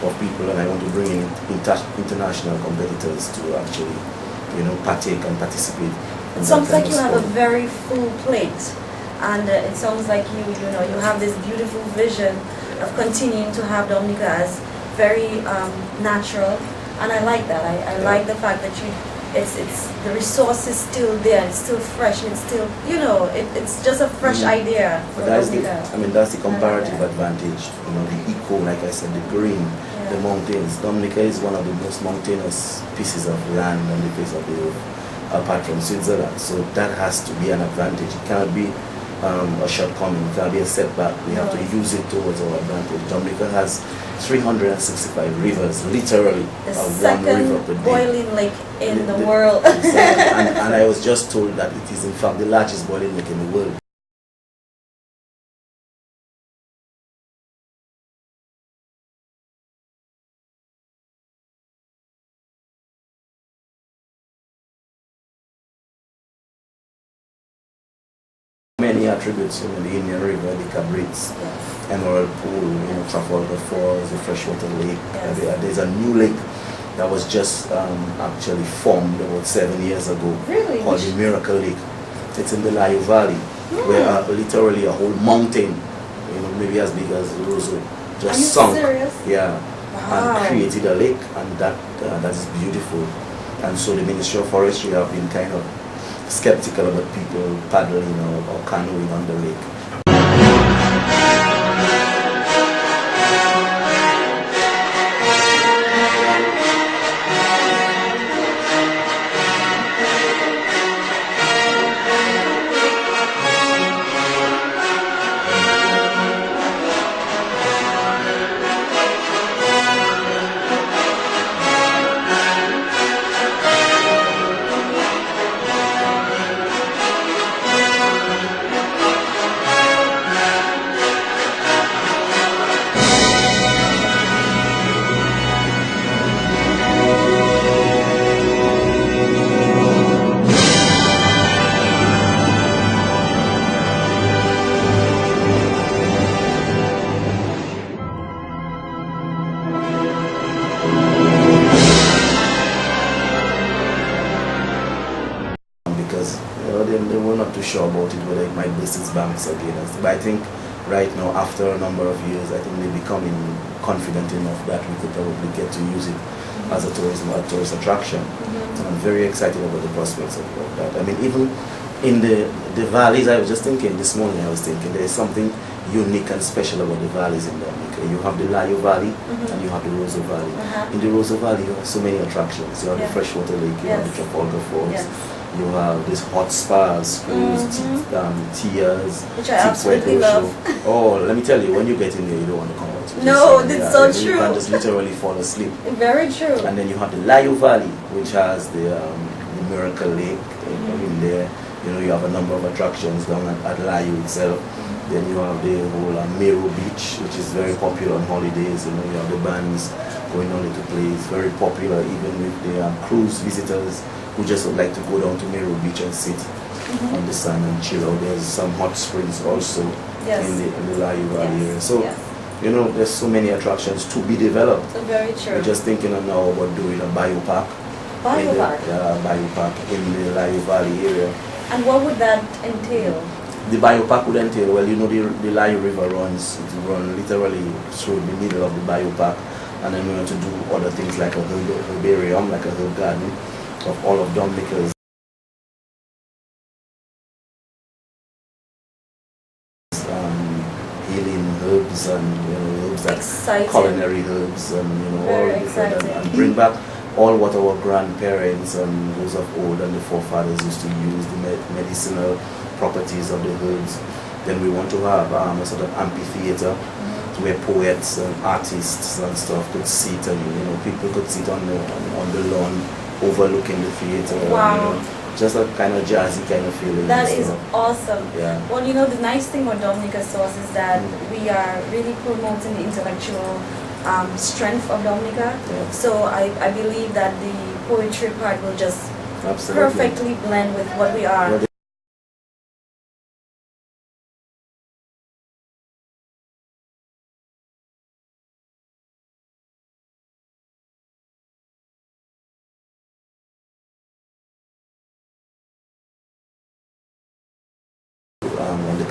of people, and I want to bring in international competitors to actually, partake and participate. It sounds like you have a very full plate, and it sounds like you have this beautiful vision of continuing to have Dominica as very natural, and I like that. I like the fact that it's the resource is still there, it's still fresh, and it's still it's just a fresh idea for Dominica. That's the comparative advantage. The eco, like I said, the green, the mountains. Dominica is one of the most mountainous pieces of land on the face of the earth, apart from Switzerland. So that has to be an advantage. It cannot be a shortcoming, it cannot be a setback. We have to use it towards our advantage. Dominica has 365 rivers, literally. The one river per day. boiling lake in the world. Exactly. and I was just told that it is in fact the largest boiling lake in the world. Many attributes, the Indian River, the Cabrits, Emerald Pool, Trafalgar Falls, the freshwater lake. There's a new lake that was just actually formed about 7 years ago, called the Miracle Lake. It's in the Layo Valley, where literally a whole mountain, maybe as big as Roseau, just sunk. Yeah, wow. And created a lake, and that is beautiful. And so the Ministry of Forestry have been kind of skeptical about people paddling or canoeing on the lake. Because they were not too sure about it, whether it might burst its banks again. But I think right now, after a number of years, I think they're becoming confident enough that we could probably get to use it as a tourist attraction. And I'm very excited about the prospects of that. Even in the valleys, I was just thinking this morning, there is something unique and special about the valleys in Dominica. You have the Layo Valley and you have the Roseau Valley. In the Roseau Valley, you have so many attractions. You have the freshwater lake, you have the Trafalgar Falls. You have these hot spas, cruise, tears, which I absolutely love. Oh, let me tell you, when you get in there, you don't want to come out. No, that's so true. You can just literally fall asleep. Very true. And then you have the Layo Valley, which has the Miracle Lake in there. You have a number of attractions down at Layo itself. Then you have the whole Mero Beach, which is very popular on holidays. You have the bands going on to play. It's very popular even with the cruise visitors who just would like to go down to Mero Beach and sit on the sand and chill out. There's some hot springs also in the Layo Valley area. So, there's so many attractions to be developed. So very true. We're just thinking now about doing a biopark. Biopark in the Layo Valley area. And what would that entail? The biopark would entail, well, the Layo River runs literally through the middle of the biopark, and then we want to do other things like a herbarium, like a herb garden of all of Dominica's healing herbs and herbs that culinary herbs and all different, and bring back all what our grandparents and those of old and the forefathers used to use, the medicinal properties of the herbs. Then we want to have a sort of amphitheater where poets and artists and stuff could sit, and people could sit on the lawn overlooking the theater. Wow. Just a kind of jazzy kind of feeling. That is awesome. Yeah. Well, the nice thing about Dominica Source is that we are really promoting the intellectual strength of Dominica. Yeah. So I believe that the poetry part will just perfectly blend with what we are.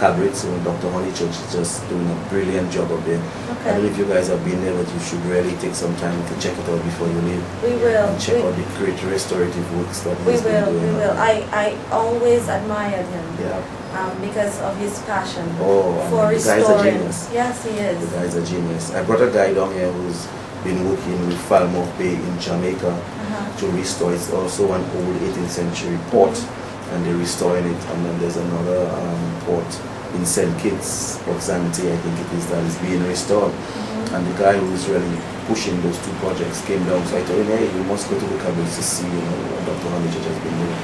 Cabrit, so Dr. Honeychurch is just doing a brilliant job up there. Okay. I don't know if you guys have been there, but you should really take some time to check it out before you leave. We will. And check out the great restorative works that We he's been doing. will. I always admired him. Yeah. Because of his passion Oh, for the guy's a restoring. genius. Yes, he is. The guy's a genius. I brought a guy down here who's been working with Falmouth Bay in Jamaica to restore. It's also an old 18th century port, and they're restoring it. And then there's another port in St. Kitts, Oxante, I think it is, that is being restored. And the guy who's really pushing those two projects came down, so I told him, hey, you must go to the cabins to see, what Dr. Honeychurch has been doing.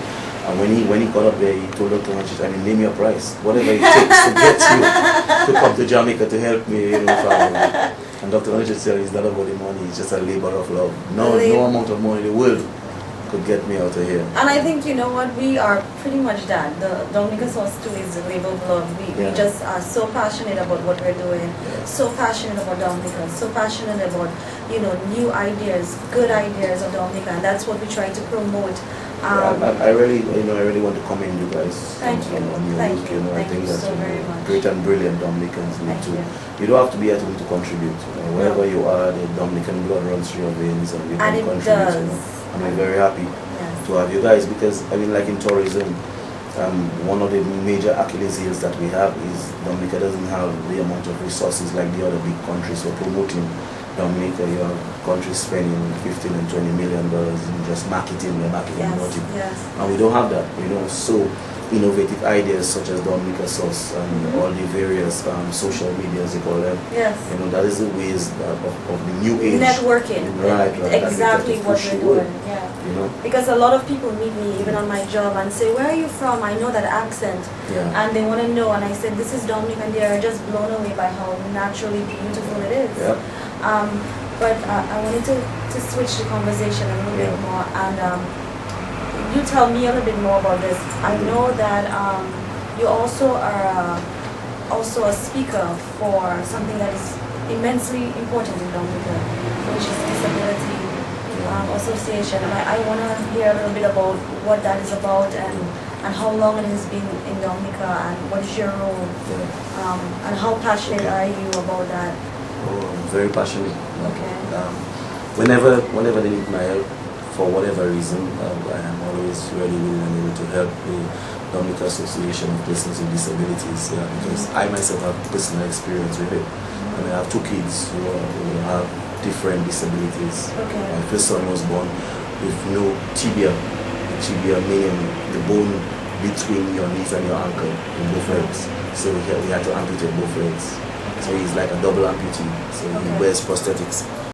And when he got up there, he told Dr. Honeychurch, I mean, name your price, whatever it takes to get you to come to Jamaica to help me, And Dr. Honeychurch said, it's not about the money, it's just a labor of love. No amount of money in the world could get me out of here. And I think, you know what, we are pretty much that. The Dominica Sauce too is a labor of love. We just are so passionate about what we're doing, so passionate about Dominica, so passionate about, new ideas, good ideas of Dominica, and that's what we try to promote. I really want to commend you guys Thank you. on your Thank work. you. I think Thank you that so very much. great and brilliant Dominicans need to. You don't have to be at home to contribute. Wherever you are, the Dominican blood runs through your veins, and you can contribute. Does. And I'm very happy to have you guys, because I mean, like in tourism, one of the major Achilles heels that we have is Dominica doesn't have the amount of resources like the other big countries for promoting Dominica. You have countries spending $15 and $20 million in just marketing budget, and we don't have that. So innovative ideas such as Dominica Sauce and all the various social medias, they call them. That is the ways of the new age. Networking. Right. Exactly what we're doing. Because a lot of people meet me even on my job and say, where are you from? I know that accent. And they want to know. And I said, this is Dominican, and they are just blown away by how naturally beautiful it is. But I wanted to switch the conversation a little bit more, and you tell me a little bit more about this. I know that you also are also a speaker for something that is immensely important in Dominica, which is Disability Association. And I want to hear a little bit about what that is about, and how long it has been in Dominica, and what is your role, and how passionate are you about that? Oh, I'm very passionate. Okay. Whenever they need my help, for whatever reason, I am always really willing and able to help the Dominica Association of Persons with Disabilities, because I myself have personal experience with it. I mean, I have two kids who have different disabilities. My first son was born with no tibia. The tibia meaning the bone between your knees and your ankle in both legs. So we had to amputate both legs. So he's like a double amputee. So he wears prosthetics.